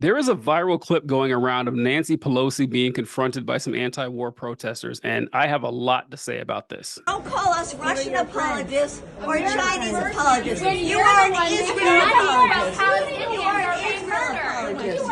There is a viral clip going around of Nancy Pelosi being confronted by some anti-war protesters, and I have a lot to say about this. Don't call us Russian apologists or Chinese apologists. You are an Israel apologist. You are an Israel apologist.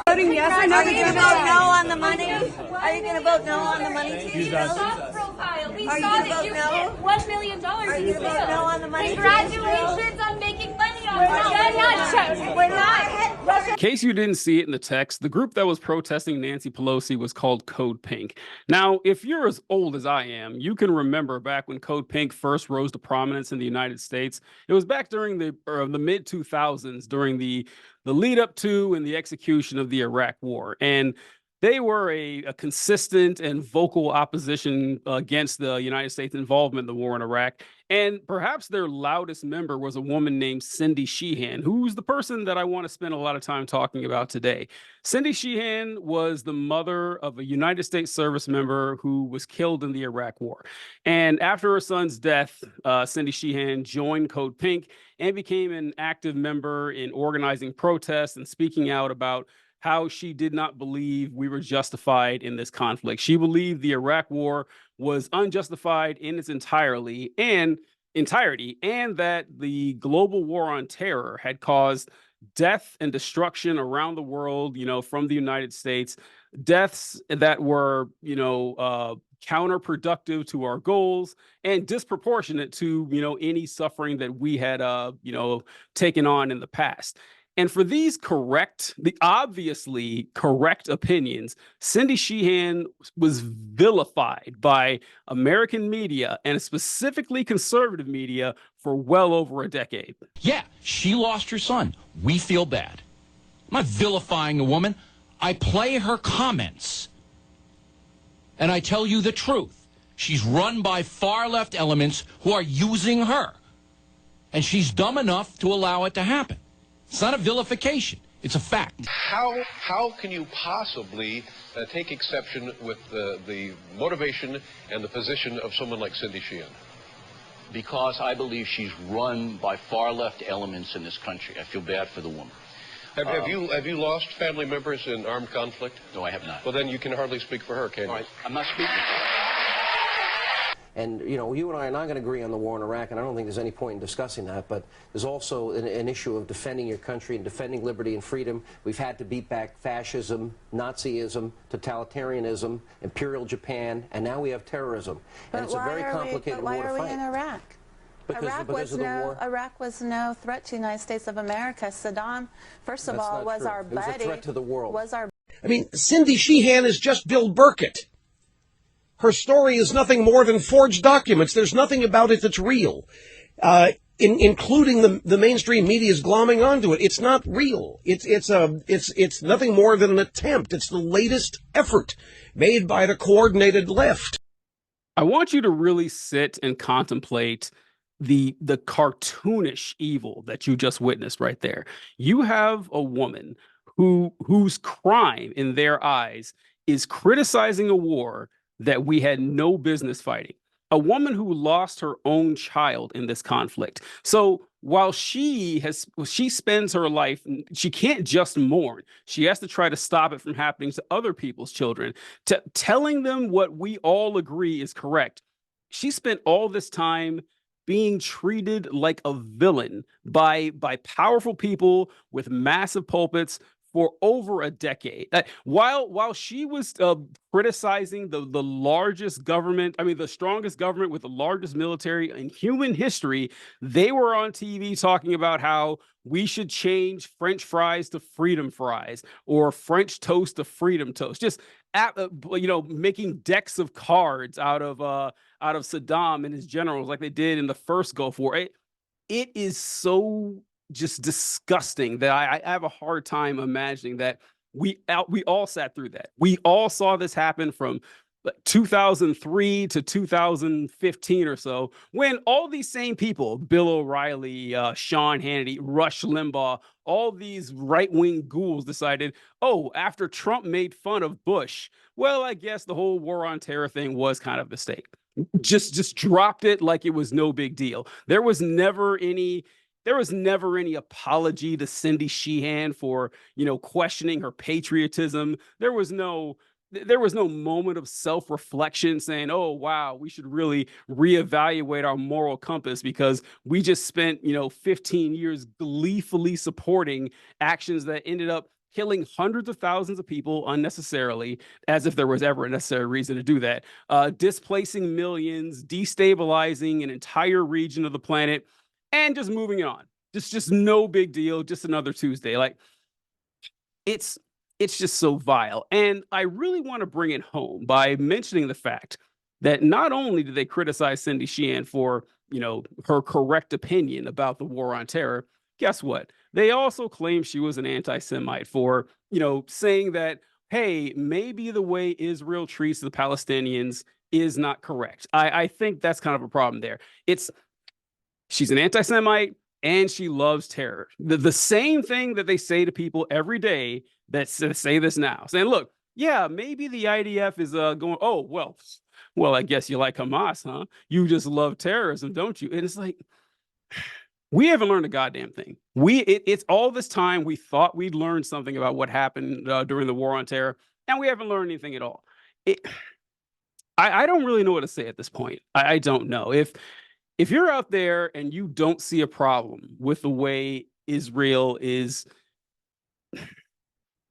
Voting yes or no? Are you going to vote no on the money? Are you going to vote no on the money, Nancy Pelosi? Profile. We Are you saw gonna that vote you no? hit $1 million. Are you going to vote no on the money? Congratulations on making money on that. We're not. In case you didn't see it in the text, the group that was protesting Nancy Pelosi was called Code Pink. Now, if you're as old as I am, you can remember back when Code Pink first rose to prominence in the United States. It was back during the mid 2000s, during the lead up to and the execution of the Iraq War. And they were a consistent and vocal opposition against the United States involvement in the war in Iraq. And perhaps their loudest member was a woman named Cindy Sheehan, who's the person that I want to spend a lot of time talking about today. Cindy Sheehan was the mother of a United States service member who was killed in the Iraq War. And after her son's death, Cindy Sheehan joined Code Pink and became an active member in organizing protests and speaking out about how she did not believe we were justified in this conflict. She believed the Iraq War was unjustified in its entirety, and that the global war on terror had caused death and destruction around the world, from the United States, deaths that were, counterproductive to our goals and disproportionate to, any suffering that we had, taken on in the past. And for these the obviously correct opinions, Cindy Sheehan was vilified by American media and specifically conservative media for well over a decade. Yeah, she lost her son. We feel bad. I'm not vilifying a woman. I play her comments. And I tell you the truth. She's run by far-left elements who are using her. And she's dumb enough to allow it to happen. It's not a vilification. It's a fact. How can you possibly take exception with the motivation and the position of someone like Cindy Sheehan? Because I believe she's run by far-left elements in this country. I feel bad for the woman. Have you lost family members in armed conflict? No, I have not. Well, then you can hardly speak for her, can you? All right, I'm not speaking. And, you and I are not going to agree on the war in Iraq, and I don't think there's any point in discussing that, but there's also an issue of defending your country and defending liberty and freedom. We've had to beat back fascism, Nazism, totalitarianism, Imperial Japan, and now we have terrorism. And it's a very complicated war to fight. Why are we in Iraq? Iraq was no threat to the United States of America. Saddam, first of all, was our buddy. It was a threat to the world. I mean, Cindy Sheehan is just Bill Burkett. Her story is nothing more than forged documents. There's nothing about it that's real, including the mainstream media's glomming onto it. It's not real. It's nothing more than an attempt. It's the latest effort made by the coordinated left. I want you to really sit and contemplate the cartoonish evil that you just witnessed right there. You have a woman whose crime in their eyes is criticizing a war that we had no business fighting. A woman who lost her own child in this conflict. So while she spends her life, she can't just mourn. She has to try to stop it from happening to other people's children, telling them what we all agree is correct. She spent all this time being treated like a villain by powerful people with massive pulpits for over a decade. While she was criticizing the largest government, the strongest government with the largest military in human history, they were on TV talking about how we should change French fries to freedom fries or French toast to freedom toast. Just making decks of cards out of Saddam and his generals like they did in the first Gulf War. It is so just disgusting that I have a hard time imagining that we all sat through that. We all saw this happen from 2003 to 2015 or so, when all these same people, Bill O'Reilly, Sean Hannity, Rush Limbaugh, all these right-wing ghouls decided, after Trump made fun of Bush, well, I guess the whole war on terror thing was kind of a mistake. Just dropped it like it was no big deal. There was never any there was never any apology to Cindy Sheehan for, questioning her patriotism. There was no moment of self-reflection saying, "Oh, wow, we should really reevaluate our moral compass because we just spent, 15 years gleefully supporting actions that ended up killing hundreds of thousands of people unnecessarily, as if there was ever a necessary reason to do that, displacing millions, destabilizing an entire region of the planet, and just moving on. Just no big deal, just another Tuesday." Like, it's it's just so vile. And I really want to bring it home by mentioning the fact that not only did they criticize Cindy Sheehan for, her correct opinion about the war on terror, guess what? They also claim she was an anti-Semite for, saying that, hey, maybe the way Israel treats the Palestinians is not correct. I think that's kind of a problem there. It's She's an anti-Semite and she loves terror. The same thing that they say to people every day that say this now, saying, "Look, yeah, maybe the IDF is going. Oh, well, I guess you like Hamas, huh? You just love terrorism, don't you?" And it's like, we haven't learned a goddamn thing. It's all this time we thought we'd learned something about what happened during the war on terror, and we haven't learned anything at all. It, I don't really know what to say at this point. I don't know if you're out there and you don't see a problem with the way Israel is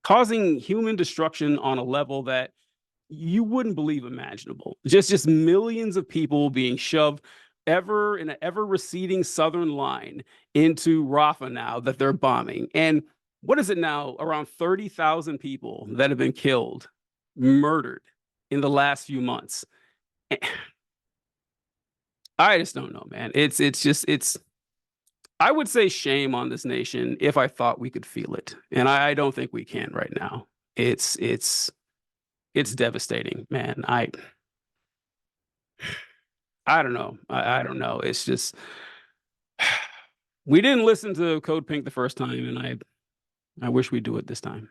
causing human destruction on a level that you wouldn't believe imaginable. Just millions of people being shoved ever in an ever receding southern line into Rafah now that they're bombing. And what is it now? Around 30,000 people that have been killed, murdered in the last few months. I just don't know, man. It's I would say shame on this nation if I thought we could feel it. And I don't think we can right now. It's devastating, man. I don't know. I don't know. It's just we didn't listen to Code Pink the first time, and I wish we do it this time.